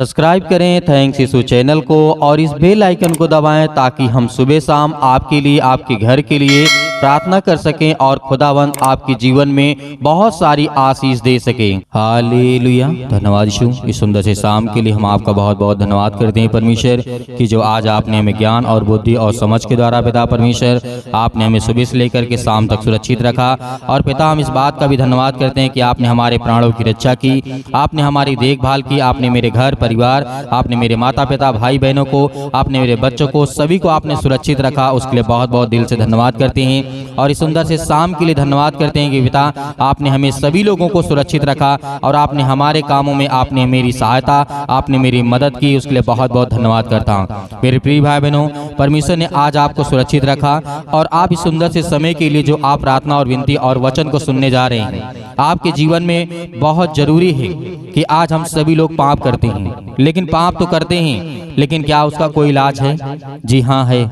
Subscribe करें thanks यीशु channel को और इस बेल आइकन को दबाएं ताकि हम सुबह शाम आपके लिए आपके घर के लिए प्रार्थना कर सकें और खुदावंद आपके जीवन में बहुत सारी आशीष दे सकें। हालेलुया। धन्यवाद यीशु, इस सुंदर से शाम के लिए हम आपका बहुत बहुत धन्यवाद करते हैं परमेश्वर कि जो आज आपने हमें ज्ञान और बुद्धि और समझ के द्वारा पिता परमेश्वर आपने हमें सुबह से लेकर के शाम तक सुरक्षित रखा। और पिता हम इस बात का भी धन्यवाद करते हैं कि आपने हमारे प्राणों की रक्षा की, आपने हमारी देखभाल की, आपने मेरे घर परिवार, आपने मेरे माता पिता भाई बहनों को, आपने मेरे बच्चों को, सभी को आपने सुरक्षित रखा। उसके लिए बहुत बहुत दिल से धन्यवाद करते हैं। और इस सुंदर से शाम के लिए धन्यवाद करते हैं कि पिता आपने हमें सभी लोगों को सुरक्षित रखा और आपने हमारे कामों में आपने मेरी सहायता, आपने मेरी मदद की। उसके लिए बहुत बहुत धन्यवाद करता हूँ। मेरे प्रिय भाई बहनों, परमेश्वर ने आज आपको सुरक्षित रखा और आप इस सुंदर से समय के लिए जो आप प्रार्थना और विनती और वचन को सुनने जा रहे हैं, आपके जीवन में बहुत जरूरी है कि आज हम सभी लोग पाप करते हैं, लेकिन पाप तो करते हैं, लेकिन क्या उसका कोई इलाज है? जी हाँ है।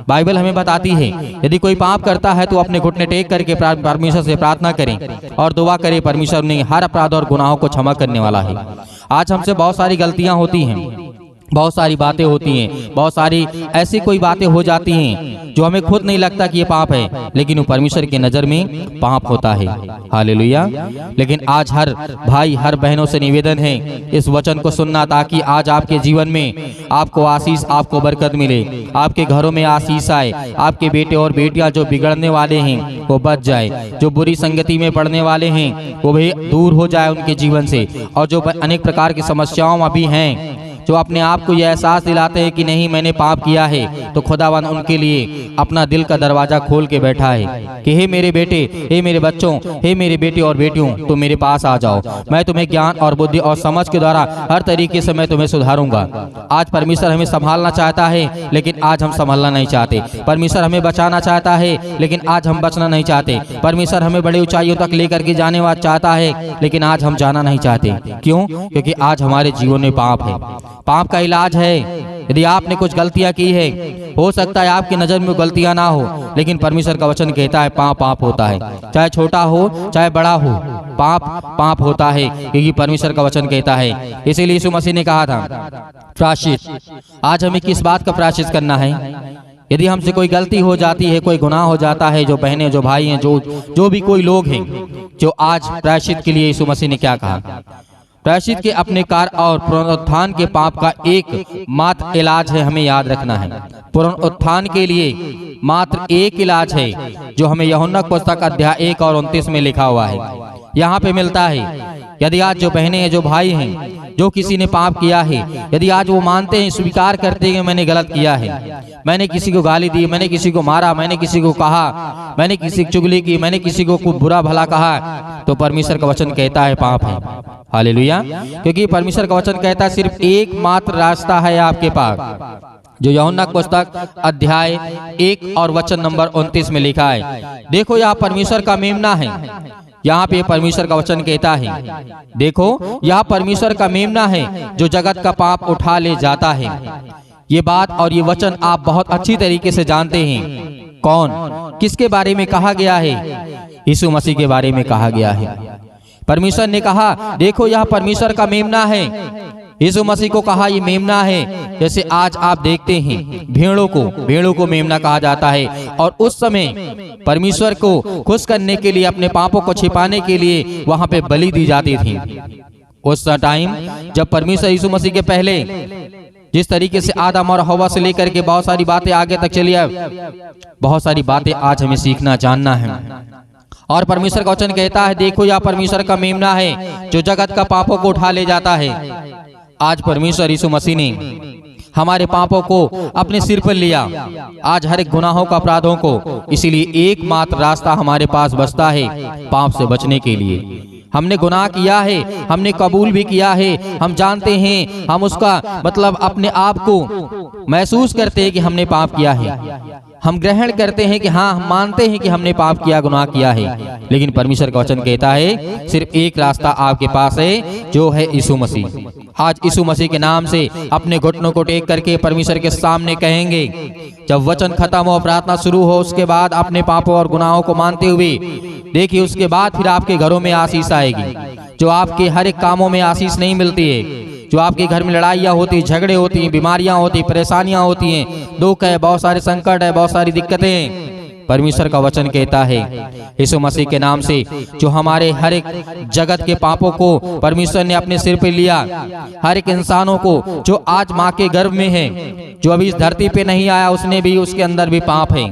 बाइबल हमें बताती है यदि कोई पाप करता है तो अपने घुटने टेक करके परमेश्वर से प्रार्थना करें और दुआ करें। परमेश्वर ने हर अपराध और गुनाहों को क्षमा करने वाला है। आज हमसे बहुत सारी गलतियां होती हैं, बहुत सारी बातें होती हैं, बहुत सारी ऐसी कोई बातें हो जाती हैं जो हमें खुद नहीं लगता कि ये पाप है, लेकिन वो परमेश्वर की नज़र में पाप होता है। हालेलुया। लेकिन आज हर भाई हर बहनों से निवेदन है इस वचन को सुनना, ताकि आज आपके जीवन में आपको आशीष, आपको बरकत मिले, आपके घरों में आशीष आए, आपके बेटे और बेटियां जो बिगड़ने वाले हैं वो बच जाए, जो बुरी संगति में पड़ने वाले हैं वो भी दूर हो जाए उनके जीवन से, और जो अनेक प्रकार की समस्याओं में भी हैं, जो अपने आप को यह एहसास दिलाते हैं कि नहीं मैंने पाप किया है, तो खुदावन उनके लिए अपना दिल का दरवाजा खोल के बैठा है कि हे मेरे बेटे, हे मेरे बच्चों, हे मेरे बेटे और बेटियों, तुम मेरे पास आ जाओ। मैं तुम्हें ज्ञान और बुद्धि और समझ के द्वारा हर तरीके से मैं तुम्हें सुधारूंगा। आज परमेश्वर हमें संभालना चाहता है, लेकिन आज हम संभालना नहीं चाहते। परमेश्वर हमें बचाना चाहता है, लेकिन आज हम बचना नहीं चाहते। परमेश्वर हमें बड़ी ऊंचाइयों तक लेकर के जाने वाला चाहता है, लेकिन आज हम जाना नहीं चाहते। क्यों? क्योंकि आज हमारे जीवन में पाप है। पाप का इलाज है। यदि आपने कुछ गलतियां की है, हो सकता है आपकी नजर में गलतियां ना हो, लेकिन परमेश्वर का वचन कहता है पाप पाप होता है, चाहे छोटा हो चाहे बड़ा हो, पाप पाप होता है, क्योंकि परमेश्वर का वचन कहता है। इसीलिए यीशु मसीह ने कहा था प्रायश्चित। आज हमें किस बात का प्रायश्चित करना है? यदि हमसे कोई गलती हो जाती है, कोई गुनाह हो जाता है, जो बहनें, जो भाई हैं, जो भी कोई लोग हैं, जो आज प्रायश्चित के लिए यीशु मसीह ने क्या कहा? प्रायश्चित के अपने कार्य और पुनरुत्थान के पाप का एक मात्र इलाज है, हमें याद रखना है। पुनरुत्थान के लिए मात्र एक इलाज है, जो हमें यूहन्ना पुस्तक अध्याय 1 और 29 में लिखा हुआ है। यहाँ पे मिलता है। यदि आज जो बहनें हैं, जो भाई हैं, जो किसी ने पाप किया है, यदि आज वो मानते हैं, स्वीकार करते हैं कि मैंने गलत किया है, मैंने किसी को गाली दी, मैंने किसी को मारा, मैंने किसी को कहा, मैंने किसी की चुगली की, मैंने किसी को कुछ बुरा भला कहा, तो परमेश्वर का वचन कहता है पाप है। हालेलुया। क्योंकि परमेश्वर का वचन कहता है सिर्फ एकमात्र रास्ता है आपके पास, जो यूहन्ना पुस्तक अध्याय 1 और वचन नंबर 29 में लिखा है। देखो यह परमेश्वर का मेमना है। यहाँ पे परमेश्वर का वचन कहता है, देखो यह परमेश्वर का मेमना है जो जगत का पाप उठा ले जाता है। ये बात और ये वचन आप बहुत अच्छी तरीके से जानते हैं। कौन, किसके बारे में कहा गया है? यीशु मसीह के बारे में कहा गया है। परमेश्वर ने कहा देखो यह परमेश्वर का मेमना है। यीशु मसीह को कहा ये मेमना है। जैसे आज आप देखते हैं भेड़ों को मेमना कहा जाता है, और उस समय परमेश्वर को खुश करने के लिए, अपने पापों को छिपाने के लिए वहां पे बलि दी जाती थी। उस टाइम जब परमेश्वर यीशु मसीह के पहले जिस तरीके से आदम और हवा से लेकर के बहुत सारी बातें आगे तक चली है, बहुत सारी बातें आज हमें सीखना जानना है। और परमेश्वर का वचन कहता है देखो यह परमेश्वर का मेमना है जो जगत का पापों को उठा ले जाता है। आज परमेश्वर यीशु मसीह ने हमारे पापों को अपने सिर पर लिया, आज हर एक गुनाहों का, अपराधों को। इसीलिए एकमात्र रास्ता हमारे पास बचता है पाप से बचने के लिए। हमने गुनाह किया है, हमने कबूल भी किया है, हम जानते हैं, हम उसका मतलब अपने आप को महसूस करते हैं कि हमने पाप किया है। हम ग्रहण करते हैं कि हाँ, हम मानते हैं कि हमने पाप किया, गुनाह किया है। लेकिन परमेश्वर का वचन कहता है सिर्फ एक रास्ता आपके पास है, जो है यीशु मसीह। आज यीशु मसीह के नाम से अपने घुटनों को टेक करके परमेश्वर के सामने कहेंगे। जब वचन खत्म हो, प्रार्थना शुरू हो, उसके बाद अपने पापों और गुनाहों को मानते हुए देखिए, उसके बाद फिर आपके घरों में आशीष आएगी। जो आपके हर एक कामों में आशीष नहीं मिलती है, जो आपके घर में लड़ाइयाँ होती, झगड़े होती हैं, बीमारियाँ होती, परेशानियाँ होती हैं, दुख है, बहुत सारे संकट है, बहुत सारी दिक्कतें हैं, परमेश्वर का वचन कहता है यीशु मसीह के नाम से जो हमारे हर एक जगत के पापों को परमेश्वर ने अपने सिर पे लिया, हर एक इंसानों को जो आज माँ के गर्भ में है, जो अभी इस धरती पे नहीं आया, उसने भी, उसके अंदर भी पाप है,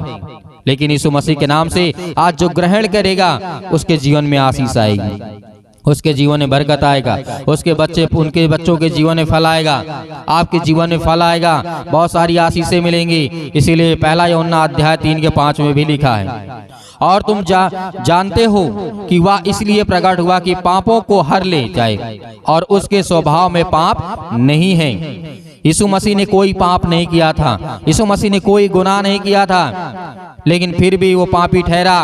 लेकिन यीशु मसीह के नाम से आज जो ग्रहण करेगा उसके जीवन में आशीष आएगी, उसके जीवन में बरकत आएगा, उसके बच्चे, उनके बच्चों के जीवन में फल आएगा, आपके जीवन में फल आएगा, बहुत सारी आशीषें मिलेंगी। इसीलिए पहला यूहन्ना अध्याय 3:5 में भी लिखा है, और तुम जानते हो कि वह इसलिए प्रकट हुआ कि पापों को हर ले जाए, और उसके स्वभाव में पाप नहीं है। यीशु मसीह ने कोई पाप नहीं किया था, यीशु मसीह ने कोई गुनाह नहीं किया था, लेकिन फिर भी वो पापी ठहरा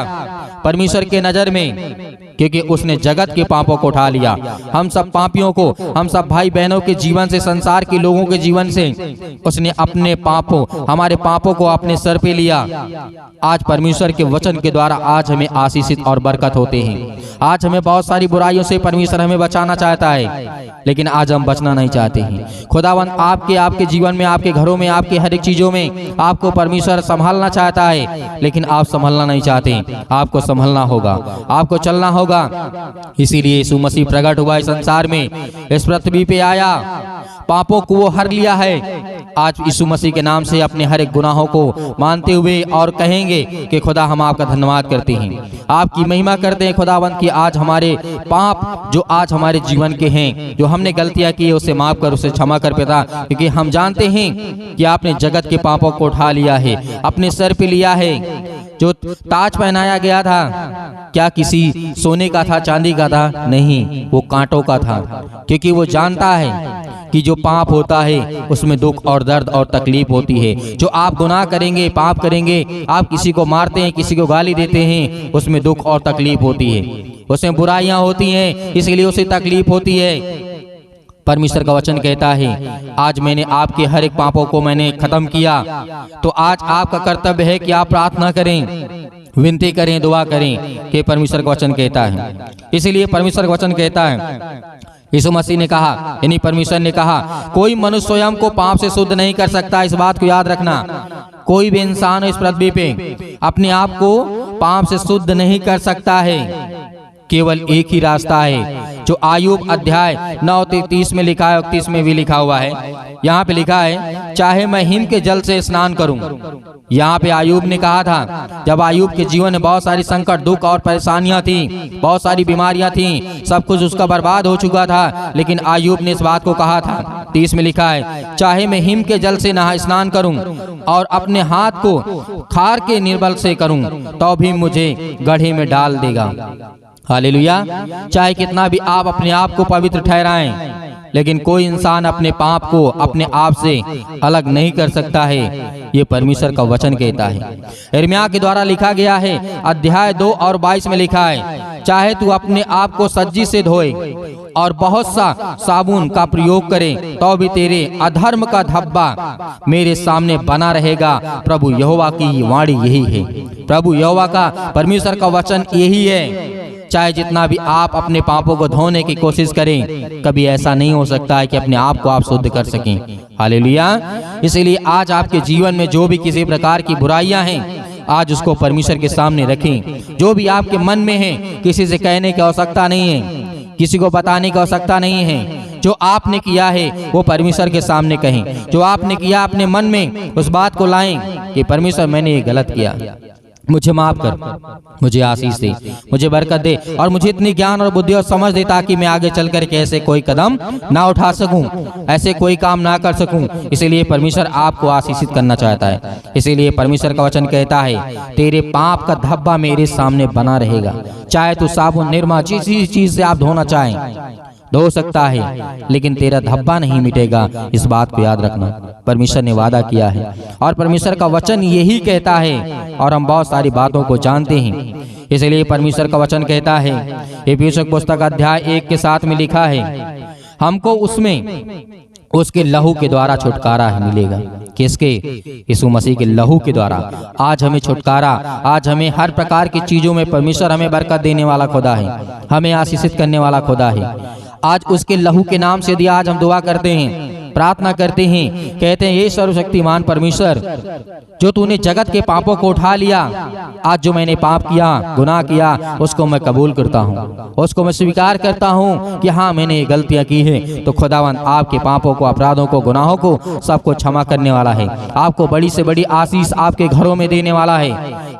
परमेश्वर के नजर में, क्योंकि उसने जगत के पापों को उठा लिया। हम सब पापियों को, हम सब भाई बहनों के जीवन से, संसार के लोगों के जीवन से उसने अपने पापों, हमारे पापों को अपने सर पे लिया। आज परमेश्वर के वचन के द्वारा आज हमें आशीषित और बरकत होते हैं। आज हमें बहुत सारी बुराइयों से परमेश्वर हमें बचाना चाहता है, लेकिन आज हम बचना नहीं चाहते हैं। खुदावंद आपके जीवन में, आपके घरों में, आपके हर एक चीजों में आपको परमेश्वर संभालना चाहता है, लेकिन आप संभालना नहीं चाहते। आपको संभलना होगा, आपको चलना होगा। इसीलिए यीशु मसीह प्रकट हुआ इस संसार में, इस पृथ्वी पे आया, पापों को वो हर लिया है। आज यीशु मसीह के नाम से अपने हर एक गुनाहों को मानते हुए और कहेंगे कि खुदा हम आपका धन्यवाद करते हैं, आपकी महिमा करते हैं खुदावंद की आज हमारे पाप जो आज हमारे जीवन के हैं, जो हमने गलतियां की, उसे माफ कर, उसे क्षमा कर पिता, क्योंकि हम जानते हैं कि आपने जगत के पापों को उठा लिया है, अपने सर पे लिया है। जो ताज पहनाया गया था क्या किसी सोने का था, चांदी का था? नहीं, वो कांटों का था, क्योंकि वो जानता है कि जो पाप होता है उसमें दुख और दर्द और तकलीफ होती है। जो आप गुनाह करेंगे, पाप करेंगे, आप किसी को मारते हैं, किसी को गाली देते हैं, उसमें दुख और तकलीफ होती है, उसमें बुराइयां होती हैं, इसलिए उसे तकलीफ होती है। परमेश्वर का वचन कहता है आज मैंने आपके हर एक पापों को मैंने खत्म किया, तो आज आपका कर्तव्य है कि आप प्रार्थना करें, विनती करें, दुआ करें कि परमेश्वर का वचन कहता है। इसलिए परमेश्वर का वचन कहता है, यीशु मसीह ने कहा, यानी परमेश्वर ने कहा, कोई मनुष्य स्वयं को पाप से शुद्ध नहीं कर सकता। इस बात को याद रखना, कोई भी इंसान इस पृथ्वी पे अपने आप को पाप से शुद्ध नहीं कर सकता है। केवल एक ही रास्ता है जो आयुब अध्याय 9:30 में लिखा है, 31 में भी लिखा हुआ है। यहाँ पे लिखा है, चाहे मैं हिम के जल से स्नान करूं। यहाँ पे आयुब ने कहा था, जब आयुब के जीवन में बहुत सारी संकट, दुख और परेशानियां थी, बहुत सारी बीमारियां थी, सब कुछ उसका बर्बाद हो चुका था, लेकिन आयुब ने इस बात को कहा था। 30 में लिखा है, चाहे मैं हिम के जल से स्नान करूं और अपने हाथ को खार के निर्बल से करूं, तो भी मुझे गड्ढे में डाल देगा। हालेलुया। चाहे कितना भी आप अपने आप को पवित्र ठहराएं, लेकिन कोई इंसान अपने पाप को अपने आप से अलग नहीं कर सकता है, ये परमेश्वर का वचन कहता है। यिर्मयाह के द्वारा लिखा गया है, अध्याय 2 और 22 में लिखा है, चाहे तू अपने आप को सज्जी से धोए और बहुत सा साबुन का प्रयोग करे, तो भी तेरे अधर्म का धब्बा मेरे सामने बना रहेगा। प्रभु यहोवा की वाणी यही है, प्रभु यहोवा का, परमेश्वर का वचन यही है। चाहे जितना भी आप अपने पापों को धोने की कोशिश करें, कभी ऐसा नहीं हो सकता है कि अपने आप को आप शुद्ध कर सकें। हालेलुया। इसीलिए आज आपके जीवन में जो भी किसी प्रकार की बुराइयां हैं, आज उसको परमेश्वर के सामने रखें। जो भी आपके मन में है, किसी से कहने की आवश्यकता नहीं है, किसी को बताने की आवश्यकता नहीं है। जो आपने किया है वो परमेश्वर के सामने कहें। जो आपने किया अपने मन में, उस बात को लाएं कि परमेश्वर मैंने ये गलत किया, मुझे माफ कर, मुझे आशीष दे, मुझे बरकत दे, और मुझे इतनी ज्ञान और बुद्धि और समझ दे ताकि मैं आगे चल कर के ऐसे कोई कदम ना उठा सकूं, ऐसे कोई काम ना कर सकूं। इसीलिए परमेश्वर आपको आशीषित करना चाहता है। इसीलिए परमेश्वर का वचन कहता है, तेरे पाप का धब्बा मेरे सामने बना रहेगा। चाहे तो साबुन, निरमा, जिस चीज से आप धोना चाहें धो सकता है, लेकिन तेरा धब्बा नहीं मिटेगा। इस बात को याद रखना, परमेश्वर ने वादा किया है और परमेश्वर का वचन यही कहता है, और हम बहुत सारी बातों को जानते हैं। इसलिए परमेश्वर का वचन कहता है, इफिसियों की पुस्तक अध्याय 1:7 में लिखा है, हमको उसमें उसके लहू के द्वारा छुटकारा मिलेगा। किसके? यीशु मसीह के लहू के द्वारा आज हमें छुटकारा, आज हमें हर प्रकार की चीजों में परमेश्वर हमें बरकत देने वाला खुदा है, हमें आशीषित करने वाला खुदा है। आज उसके लहू के नाम से यदि आज हम दुआ करते हैं, प्रार्थना करते हैं, कहते हैं ये सर्वशक्तिमान परमेश्वर, जो तूने जगत के पापों को उठा लिया, आज जो मैंने पाप किया, गुनाह किया, उसको मैं कबूल करता हूँ, उसको मैं स्वीकार करता हूँ कि हाँ मैंने ये गलतियाँ की हैं। तो खुदावंद आपके पापों को, अपराधों को, गुनाहों को सबको क्षमा करने वाला है, आपको बड़ी से बड़ी आशीष आपके घरों में देने वाला है,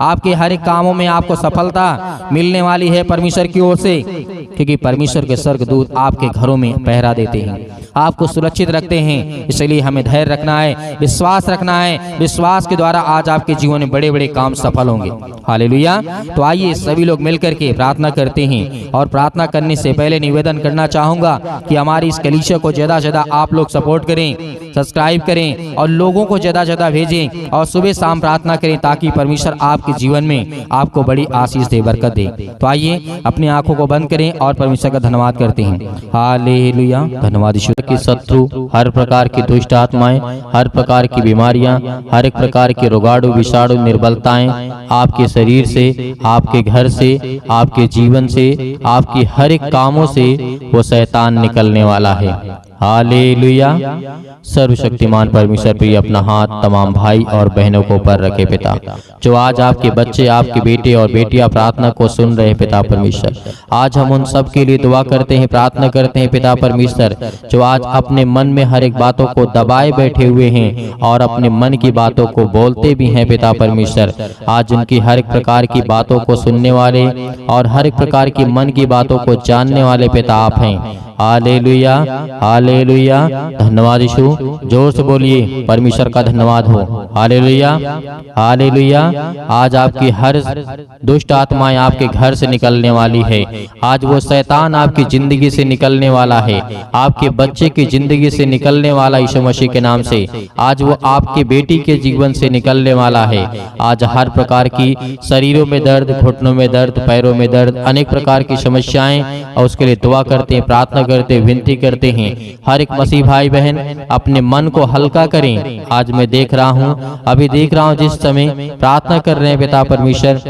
आपके हर एक कामों में आपको सफलता मिलने वाली है परमेश्वर की ओर से, क्योंकि परमेश्वर के स्वर्गदूत आपके घरों में पहरा देते हैं, आपको सुरक्षित रखते हैं। इसलिए हमें धैर्य रखना है, विश्वास रखना है, विश्वास के द्वारा आज आपके जीवन में बड़े बड़े काम सफल होंगे। हालेलुया। तो आइए सभी लोग मिलकर के प्रार्थना करते हैं, और प्रार्थना करने से पहले निवेदन करना चाहूंगा कि हमारी इस कलीसिया को ज्यादा से ज्यादा आप लोग सपोर्ट करें, सब्सक्राइब करें और लोगों को ज्यादा से ज्यादा भेजें, और सुबह शाम प्रार्थना करें ताकि परमेश्वर आपके जीवन में आपको बड़ी आशीष दे, बरकत दे। तो आइए अपनी आंखों को बंद करें और परमेश्वर का धन्यवाद करते हैं। हालेलुया। धन्यवाद ईश्वर की शत्रु, हर प्रकार की दुष्ट आत्माएं, हर प्रकार की बीमारियां, हर एक प्रकार के रोगाणु, विषाणु, निर्बलताएं आपके शरीर से, आपके घर से, आपके जीवन से, आपकी हर एक कामों से वो शैतान निकलने वाला है। हालेलुया। सर्वशक्तिमान परमेश्वर प्रिय अपना हाथ तमाम भाई और बहनों को ऊपर रखे पिता, जो आज आपके बच्चे, आपके बेटे और बेटियां प्रार्थना को सुन रहे पिता परमेश्वर, आज हम उन सब के लिए दुआ करते हैं, प्रार्थना करते हैं पिता परमेश्वर, जो आज अपने मन में हर एक बातों को दबाए बैठे हुए हैं और अपने मन की बातों को बोलते भी हैं पिता परमेश्वर। आज उनकी हर एक प्रकार की बातों को सुनने वाले और हर एक प्रकार की मन की बातों को जानने वाले पिता आप हैं। Hallelujah, hallelujah. धन्यवाद यीशु। जोर से बोलिए, परमेश्वर का धन्यवाद हो। Hallelujah, hallelujah. आज आपकी हर दुष्ट आत्माएं आपके घर से निकलने वाली है, आज वो शैतान आपकी जिंदगी से निकलने वाला है, आपके बच्चे की जिंदगी से निकलने वाला यीशु मसीह के नाम से, आज वो आपके बेटी के जीवन से निकलने वाला है। आज हर प्रकार की शरीरों में दर्द, घुटनों में दर्द, पैरों में दर्द, अनेक प्रकार की समस्याएं, और उसके लिए दुआ करते हैं, प्रार्थना करते, विनती करते हैं। हर एक मसीह भाई बहन अपने मन को हल्का करें। आज मैं देख रहा हूँ, अभी देख रहा हूँ, जिस समय प्रार्थना कर रहे हैं पिता परमेश्वर,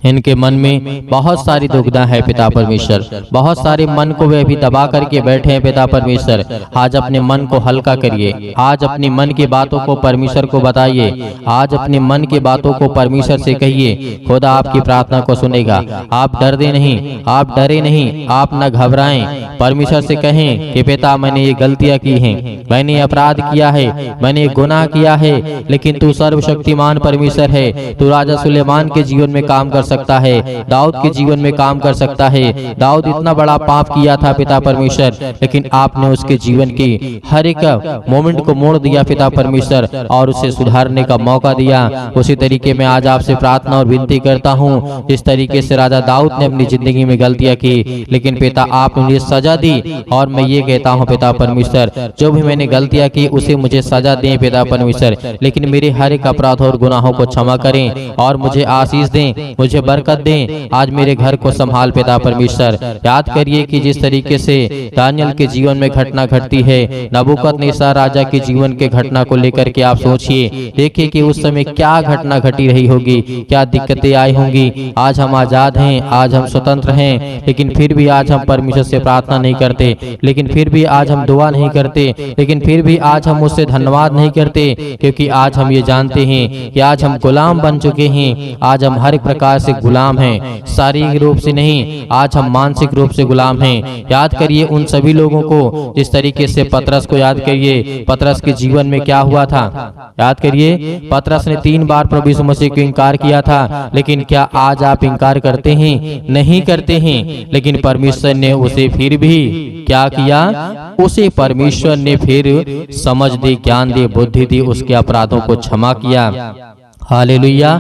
इनके मन में बहुत सारी दुविधा है पिता परमेश्वर, बहुत सारे मन को वे अभी दबा करके बैठे हैं पिता परमेश्वर। आज अपने मन को हल्का करिए, आज अपनी मन की बातों को परमेश्वर को बताइए, आज अपने मन की बातों को परमेश्वर से कहिए, खुदा आपकी प्रार्थना को सुनेगा। आप डरते नहीं, आप डरे नहीं, आप न घबराएं, परमेश्वर से कहें कि पिता मैंने ये गलतियां की हैं, मैंने अपराध किया है, मैंने गुनाह किया है, लेकिन तू सर्वशक्तिमान परमेश्वर है, तू राजा सुलेमान के जीवन में काम कर सकता है, दाऊद के जीवन में काम कर सकता है। दाऊद इतना बड़ा पाप किया था पिता परमेश्वर, लेकिन आपने उसके जीवन की हर एक मोमेंट को मोड़ दिया पिता परमेश्वर, और उसे सुधारने का मौका दिया। उसी तरीके में आज आपसे प्रार्थना और विनती करता हूँ, जिस तरीके से राजा दाऊद ने अपनी जिंदगी में गलतियां की, लेकिन पिता आपने मुझे सजा दी, और मैं ये कहता हूँ पिता परमेश्वर, जो भी मैंने गलतियां की उसे मुझे सजा दें पिता परमेश्वर, लेकिन मेरे हर एक अपराध और गुनाहों को क्षमा करें और मुझे आशीष दें, मुझे बरकत दें। आज मेरे घर को संभाल पिता परमेश्वर। याद करिए कि जिस तरीके से दानियल के जीवन में घटना घटती है, नबूकदनेस्सर राजा के जीवन के घटना को लेकर के आप सोचिए, देखिए कि उस समय क्या घटना घटी रही होगी, क्या दिक्कतें आई होंगी। आज हम आजाद हैं, आज हम स्वतंत्र हैं, लेकिन फिर भी आज हम परमेश्वर से प्रार्थना नहीं करते, लेकिन फिर भी आज हम दुआ नहीं करते, लेकिन फिर भी आज हम उससे धन्यवाद नहीं करते, क्योंकि आज हम ये जानते हैं कि आज हम गुलाम बन चुके हैं। आज हम हर एक प्रकार से गुलाम हैं, शारीरिक रूप से नहीं, आज हम मानसिक रूप से गुलाम हैं। याद करिए उन सभी लोगों को, जिस तरीके से पतरस को याद करिए, पतरस के जीवन में क्या हुआ था। याद करिए पतरस ने 3 बार प्रभु यीशु मसीह को इनकार किया था, लेकिन क्या आज आप इनकार करते हैं? नहीं करते हैं। लेकिन परमेश्वर ने उसे फिर भी क्या किया? उसे परमेश्वर ने फिर समझ दी, ज्ञान दी, बुद्धि दी, उसके अपराधों को क्षमा किया। हालेलुया।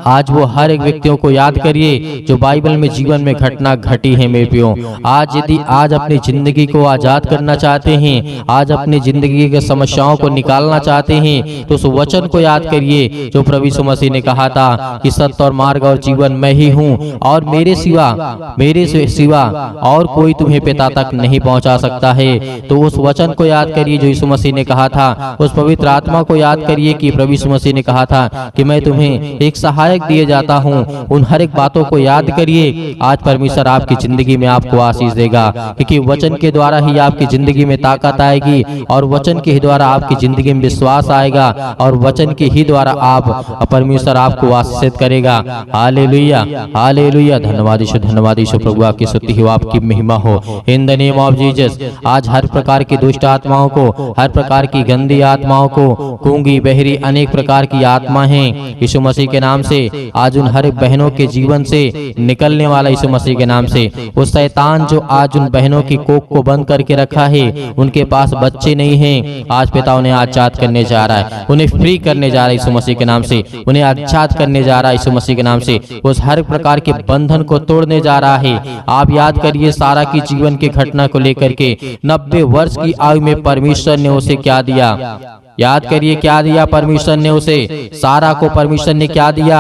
आज वो हर एक व्यक्तियों को याद करिए जो बाइबल में जीवन में घटना घटी है मेरे प्रियो। आज यदि आज अपनी जिंदगी को आजाद करना चाहते हैं, आज अपनी जिंदगी के समस्याओं को निकालना चाहते हैं, तो उस वचन को याद करिए जो प्रभु यीशु मसीह ने कहा था कि सत्य और मार्ग और जीवन मैं ही हूँ, और मेरे सिवा और कोई तुम्हें पिता तक नहीं पहुँचा सकता है। तो उस वचन को याद करिए जो यीशु मसीह ने कहा था, उस पवित्र आत्मा को याद करिए कि प्रभु यीशु मसीह ने कहा था कि मैं तुम्हें एक सहायक दिए जाता हूँ, उन हर एक बातों को याद करिए। आज परमेश्वर आपकी जिंदगी में आपको आशीष देगा, क्योंकि वचन के द्वारा ही आपकी जिंदगी में ताकत आएगी और वचन के ही द्वारा आपकी जिंदगी में विश्वास आएगा और वचन के ही द्वारा आप परमेश्वर आपको आशीषित करेगा। Hallelujah, hallelujah. धन्यवाद यीशु, प्रभु आपकी स्तुति हो, आपकी महिमा हो। In the name of Jesus आज हर प्रकार की दुष्ट आत्माओं को, हर प्रकार की गंदी आत्माओं को, गूंगी बहरी अनेक प्रकार की आत्मा हैं, यीशु मसीह के नाम से आज उन हर बहनों के जीवन से निकलने वाला यीशु मसीह के नाम से। वो शैतान जो आज उन बहनों की कोख को बंद करके रखा है, उनके पास बच्चे नहीं हैं, आज पिता उन्हें आजाद करने जा रहा है, उन्हें फ्री करने जा रहा है यीशु मसीह के नाम से, उन्हें आजाद करने जा रहा है यीशु मसीह के नाम से, उस हर प्रकार के बंधन को तोड़ने जा रहा है। आप याद करिए सारा की जीवन की घटना को लेकर के 90 वर्ष की आयु में परमेश्वर ने उसे क्या दिया? याद करिए क्या दिया परमेश्वर ने उसे? सारा को परमेश्वर ने क्या दिया?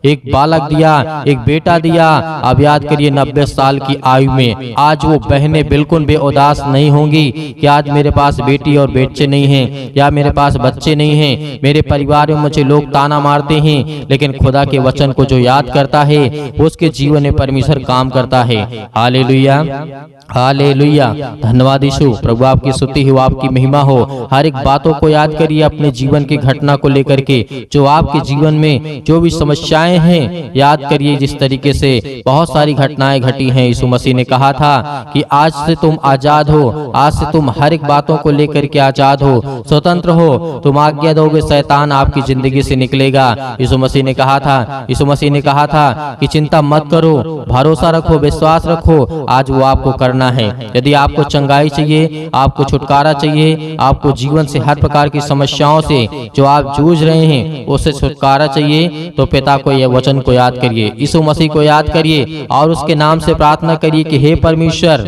एक बालक दिया, एक बेटा दिया। अब याद करिए 90 साल की आयु में आज वो बहनें बिल्कुल बेउदास नहीं होंगी कि आज मेरे पास बेटी और बच्चे नहीं हैं, या मेरे पास बच्चे नहीं हैं, मेरे परिवार में मुझे लोग ताना मारते हैं, लेकिन खुदा के वचन को जो याद करता है उसके जीवन में परमेश्वर काम करता है। Hallelujah, hallelujah. धन्यवाद यीशु, प्रभु आपकी स्तुति हो, आपकी महिमा हो। हर एक बातों को याद करिए अपने जीवन की घटना को लेकर के, जो आपके जीवन में जो भी समस्याएं हैं, याद करिए जिस तरीके से बहुत सारी घटनाएं घटी हैं। यीशु मसीह ने कहा था कि आज से तुम आजाद हो, आज से तुम हर एक बातों को लेकर के आजाद हो, स्वतंत्र हो, तुम आज्ञा दोगे शैतान आपकी जिंदगी से निकलेगा। यीशु मसीह ने कहा था कि चिंता मत करो, भरोसा रखो, विश्वास रखो, आज वो आपको करना है। यदि आपको चंगाई चाहिए, आपको छुटकारा चाहिए, आपको जीवन से हर प्रकार की समस्याओं से जो आप जूझ रहे हैं उससे छुटकारा चाहिए, तो पिता को यह वचन को याद करिए, यीशु मसीह को याद करिए और उसके नाम से प्रार्थना करिए कि हे परमेश्वर,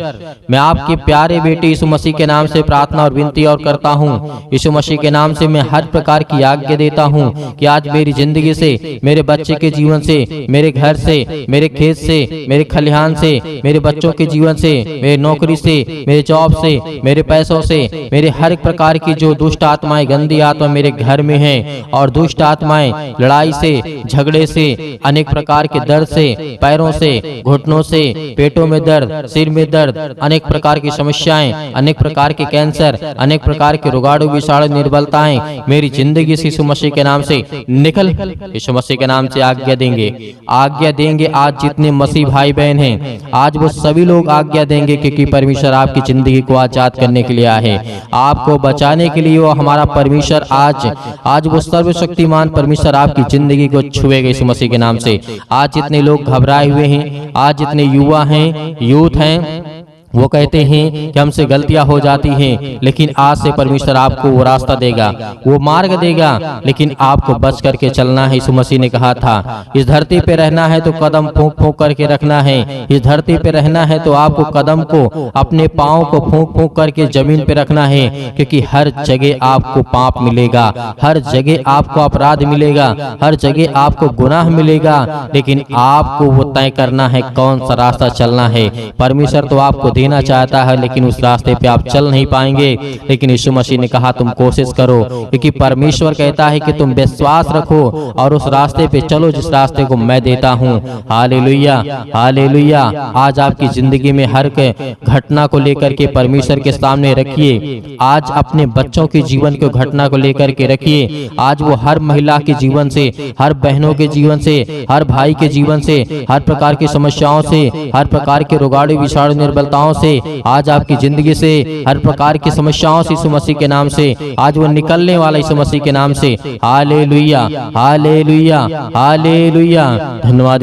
मैं आपके प्यारे बेटे यीशु मसीह के नाम से प्रार्थना और विनती और करता हूँ। यीशु मसीह के नाम से मैं हर प्रकार की आज्ञा देता हूँ कि आज मेरी जिंदगी से, मेरे बच्चे के जीवन से, मेरे घर से, मेरे खेत से, मेरे खलिहान से, मेरे बच्चों के जीवन से, मेरे नौकरी से, मेरे जॉब से, मेरे पैसों से, मेरे हर एक प्रकार की जो दुष्ट आत्माएं, गंदी आत्मा मेरे घर में है, और दुष्ट आत्माएं लड़ाई से, झगड़े से, अनेक प्रकार के दर्द से, पैरों से, घुटनों से, पेटों में दर्द, सिर में दर्द, अनेक प्रकार की समस्याएं, अनेक प्रकार के कैंसर, अनेक प्रकार के रोगाणु विषाणु निर्बलताएं मेरी जिंदगी से यीशु मसीह के नाम से निकल, यीशु मसीह के नाम से आज्ञा देंगे। आज जितने मसीह भाई बहन हैं, आज वो सभी लोग आज्ञा देंगे, क्योंकि परमेश्वर आपकी जिंदगी को आजाद करने के लिए आया है, आपको बचाने के लिए। वो हमारा परमेश्वर आज वो सर्वशक्तिमान परमेश्वर आपकी जिंदगी को छुएगा यीशु मसीह के नाम से। आज जितने लोग घबराए हुए हैं, आज जितने युवा हैं, यूथ हैं, वो कहते हैं कि हमसे गलतियां हो जाती हैं, लेकिन आज से परमेश्वर आपको वो रास्ता देगा, वो मार्ग देगा, लेकिन आपको बच करके चलना है। यीशु मसीह ने कहा था इस धरती पे रहना है तो कदम फूंक फूंक करके रखना है, इस धरती पे रहना है तो आपको कदम को, अपने पाँव को फूंक फूंक करके जमीन पे रखना है, क्योंकि हर जगह आपको पाप मिलेगा, हर जगह आपको अपराध मिलेगा, हर जगह आपको गुनाह मिलेगा, लेकिन आपको वो तय करना है कौन सा रास्ता चलना है। परमेश्वर तो आपको देना चाहता है, लेकिन उस रास्ते पे आप चल नहीं पाएंगे, लेकिन यीशु मसीह ने कहा तुम कोशिश करो, क्योंकि परमेश्वर कहता है कि तुम विश्वास रखो और उस रास्ते पे चलो जिस रास्ते को मैं देता हूँ। Hallelujah, hallelujah. आज आपकी जिंदगी में हर घटना को लेकर के परमेश्वर के सामने रखिए, आज अपने बच्चों के जीवन को घटना को लेकर के रखिए, आज वो हर महिला के जीवन से, हर बहनों के जीवन से, हर भाई के जीवन से, हर प्रकार की समस्याओं से, हर प्रकार के रोगाणु विषाणु निर्बलताओं से, आज आपकी जिंदगी से हर प्रकार की समस्याओं से यीशु मसीह के नाम से आज वो निकलने वाला यीशु मसीह के नाम से। Hallelujah, hallelujah, hallelujah. धन्यवाद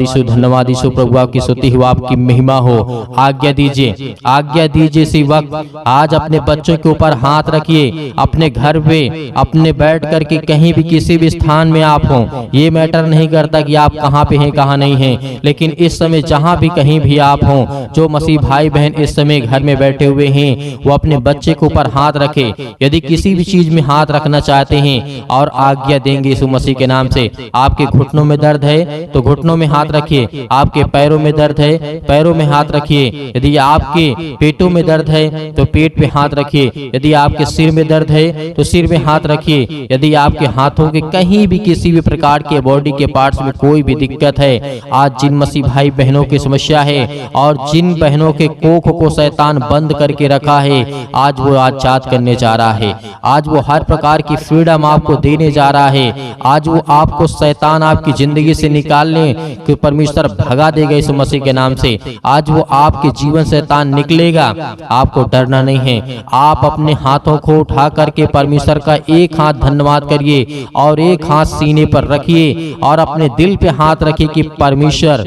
यीशु, प्रभु आपकी स्तुति हो, आपकी महिमा हो। आज्ञा दीजिए इसी वक्त आज अपने बच्चों के ऊपर हाथ रखिए, अपने घर पे, अपने बैठ करके कहीं भी किसी भी स्थान में आप हो, ये मैटर नहीं करता कि आप कहाँ पे हैं कहाँ नहीं हैं, लेकिन इस समय जहाँ भी कहीं भी आप हो, जो मसीह भाई बहन इस समय घर में बैठे हुए हैं वो अपने बच्चे के ऊपर हाथ रखे। यदि किसी भी चीज में हाथ रखना चाहते हैं और आज्ञा देंगे यीशु मसीह के नाम से। आपके घुटनों में दर्द है तो घुटनों में हाथ रखिए, आपके पैरों में दर्द है पैरों में हाथ रखिए, यदि आपके पेटों में दर्द है तो पेट पे हाथ रखिए, यदि आपके सिर में दर्द है तो सिर में हाथ रखिए, यदि आपके हाथों के कहीं भी किसी भी प्रकार के बॉडी के पार्ट्स में कोई भी दिक्कत है, आज जिन मसीह भाई बहनों की समस्या है और जिन बहनों के कोख को शैतान बंद करके रखा है, आज वो आजाद करने जा रहा है। आज वो हर प्रकार की फ्रीडम आपको देने जा रहा है। आज वो आपको शैतान आपकी जिंदगी से निकालने कि परमेश्वर भगा देगा यीशु मसीह के नाम से। आज वो आपके जीवन से शैतान निकलेगा, आपको डरना नहीं है। आप अपने हाथों को उठा करके परमेश्वर का एक हाथ धन्यवाद करिए और एक हाथ सीने पर रखिए और अपने दिल पे हाथ रखिए कि परमेश्वर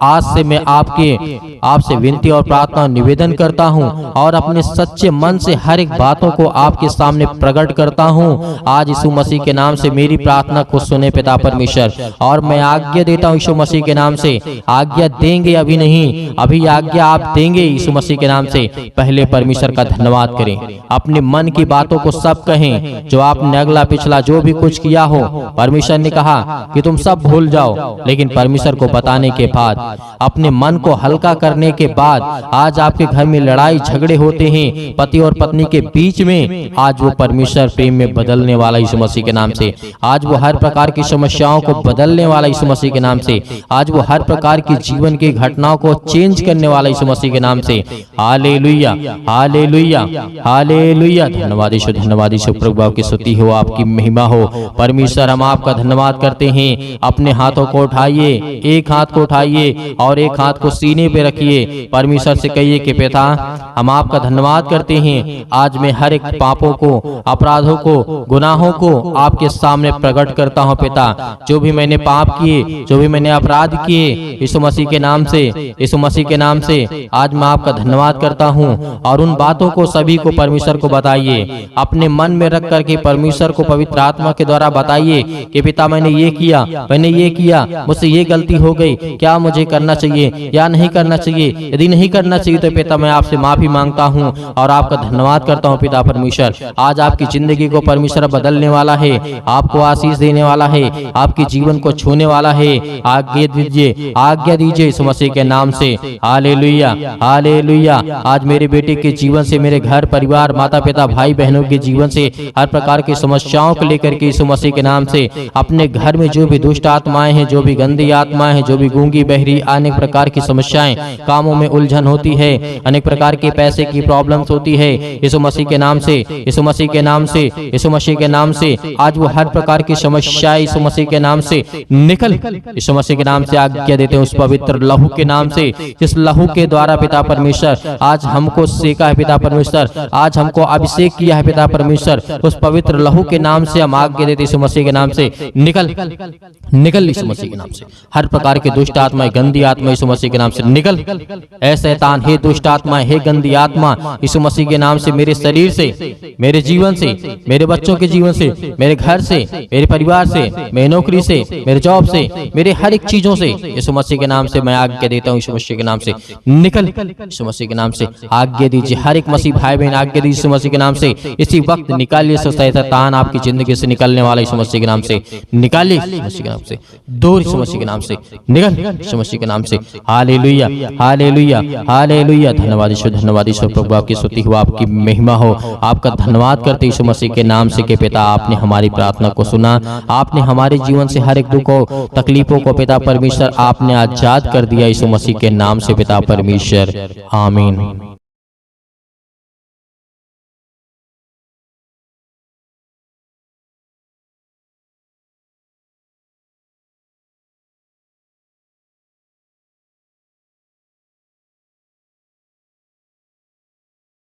आज से मैं आपसे विनती और प्रार्थना निवेदन करता हूं और अपने सच्चे मन से हर एक बातों को आपके सामने प्रकट करता हूं। आज यीशु मसीह के नाम से मेरी प्रार्थना को सुने पिता परमेश्वर, और मैं आज्ञा देता हूं यीशु मसीह के नाम से। आज्ञा देंगे अभी नहीं, अभी आज्ञा आप देंगे यीशु मसीह के नाम से। पहले परमेश्वर का धन्यवाद करें, अपने मन की बातों को सब कहें, जो आपने अगला पिछला जो भी कुछ किया हो परमेश्वर ने कहा कि तुम सब भूल जाओ, लेकिन परमेश्वर को बताने के बाद, अपने मन को हल्का करने के बाद, आज आपके घर में लड़ाई झगड़े होते हैं पति और पत्नी के बीच में, आज वो परमेश्वर प्रेम में बदलने वाला यीशु मसीह के नाम से। आज वो हर प्रकार की समस्याओं को बदलने वाला यीशु मसीह के नाम से। आज वो हर प्रकार की जीवन की घटनाओं को चेंज करने वाला यीशु मसीह के नाम से। Hallelujah hallelujah hallelujah. धन्यवाद यीशु, धन्यवाद यीशु। प्रभु आपकी स्तुति हो, आपकी महिमा हो। परमेश्वर हम आपका धन्यवाद करते हैं। अपने हाथों को उठाइए, एक हाथ को उठाइए और एक हाथ को सीने पे रखिए। परमेश्वर से कहिए कि पिता हम आपका धन्यवाद करते हैं। आज मैं हर एक पापों को, अपराधों को, गुनाहों को आपके सामने प्रकट करता हूं पिता। जो भी मैंने पाप किए, जो भी मैंने अपराध किए, यीशु मसीह के नाम से, यीशु मसीह के नाम से आज मैं आपका धन्यवाद करता हूं। और उन बातों को सभी को परमेश्वर को बताइए, अपने मन में रख करके परमेश्वर को पवित्र आत्मा के द्वारा बताइए कि पिता मैंने ये किया, मैंने ये किया, मुझसे ये गलती हो गई, क्या मुझे करना चाहिए या नहीं करना चाहिए। यदि नहीं करना चाहिए तो पिता मैं आपसे माफी मांगता हूँ और आपका धन्यवाद करता हूँ पिता परमेश्वर। आज आपकी जिंदगी को परमेश्वर बदलने वाला है, आपको आशीष देने वाला है, आपके जीवन को छूने वाला है। आज्ञा दीजिए, आज्ञा दीजिए यीशु मसीह के नाम से। Hallelujah hallelujah. आज मेरे बेटे के जीवन से, मेरे घर परिवार, माता पिता, भाई बहनों के जीवन से, हर प्रकार की समस्याओं को लेकर के यीशु मसीह के नाम से, अपने घर में जो भी दुष्ट आत्माएं हैं, जो भी गंदी आत्माएं हैं, जो भी गूंगी बहरी, अनेक प्रकार की समस्याएं, कामों में उलझन होती है, अनेक प्रकार के पैसे की प्रॉब्लम्स होती है, यीशु मसीह के नाम से, यीशु मसीह के नाम से, यीशु मसीह के नाम से आज वो हर प्रकार की समस्याएं यीशु मसीह के नाम से निकल, यीशु मसीह के नाम से आज्ञा देते हैं उस पवित्र लहू के नाम से, जिस लहू के द्वारा पिता परमेश्वर आज हमको सेका है पिता परमेश्वर, आज हमको अभिषेक किया है पिता परमेश्वर। उस पवित्र लहू के नाम से हम आज्ञा देते यीशु मसीह के नाम से निकल निकल यीशु मसीह के नाम से। हर प्रकार के दुष्ट आत्मा, गंदी आत्मा यीशु मसीह के नाम से निकल। ऐ शैतान, हे दुष्ट आत्मा, हे गंदी आत्मा, यीशु मसीह के नाम से मेरे शरीर से, मेरे जीवन से, मेरे बच्चों के जीवन से, मेरे घर से, मेरे परिवार से, मेरी नौकरी से, मेरे जॉब से, मेरे हर एक चीजों से यीशु मसीह के नाम से मैं आज्ञा देता हूँ यीशु मसीह के नाम से निकल। यीशु मसीह के नाम से आज्ञा दीजिए, हर एक मसीह भाई बहन आज्ञा दीजिए यीशु मसीह के नाम से। इसी वक्त निकालिए शैतान आपकी जिंदगी से निकलने वाला यीशु मसीह के नाम से निकालिए, यीशु मसीह के नाम से दूर, यीशु मसीह के नाम से निकल, यीशु मसीह के नाम से। Hallelujah hallelujah hallelujah. धन्यवाद यीशु, धन्यवाद यीशु। प्रभु आपकी स्तुति हो, आपकी महिमा हो। आपका धन्यवाद करते यीशु मसीह के नाम से कि पिता आपने हमारी प्रार्थना को सुना, आपने हमारे जीवन से हर एक दुख को, तकलीफों को पिता परमेश्वर आपने आजाद कर दिया यीशु मसीह के नाम से पिता परमेश्वर। आमीन।